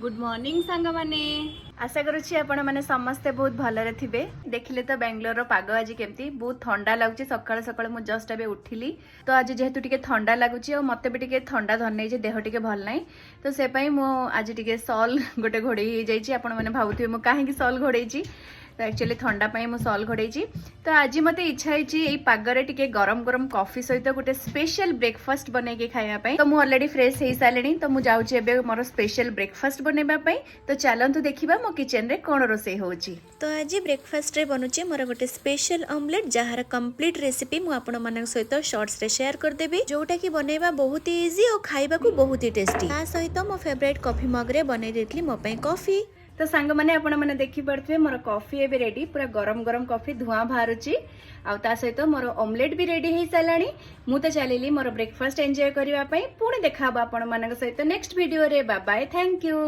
Good morning सांग माने आशा करुच्ची आपण मैंने समस्ते बहुत भलरे थिबे। देखिले तो बेंगलोर पाग आज केमती बहुत ठंडा लगुच सकाळ सकाळ मु जस्ट अबे उठिली तो आज जेहेतु टिके ठंडा लगुच और मते भी टिके ठंडा धर नहीं देह टिके भल नहीं तो से पई मु आज टिके सॉल गोटे घोड़े हो जाइए आपण मैंने भावुथिबे मु काहे सॉल घोड़ेची तो एक्चुअली ठंडा पाई मु सॉल घोड़ेची। तो आज मते इच्छा होची एई पागरे टिके गरम गरम कॉफी सहित गोटे स्पेशल ब्रेकफास्ट बनै के खाया पई। तो मु ऑलरेडी फ्रेश हे सालेनी तो मु जाउची एबे मोर स्पेशल ब्रेकफास्ट बनेबा पई। तो चलंतु देखिबा मो किचन रे कोन रोसे होची। तो आज ब्रेकफास्ट रे बनुचे मोर गोटे स्पेशल ऑमलेट जहार कंप्लीट रेसिपी मु आपण मानक सहित शॉर्ट्स रे शेयर कर देबी जोटा कि बनेबा बहुत ही इजी और खाइबा को बहुत ही टेस्टी। ता सहित मो फेवरेट कॉफी मग रे बनै देतली मो पई कॉफी। तो सांग मैंने आपण मैंने देखि पड़थे मोर कॉफी एबे रेडी पूरा गरम गरम कॉफी धुआं बाहरुची आ ता सहित मोर ऑमलेट भी रेडी हे सालानी। मु तो चलिली मोर ब्रेकफास्ट एंजॉय करबा पई। पुणी देखा आपण मानक सहित नेक्स्ट वीडियो रे। Bye bye, thank you.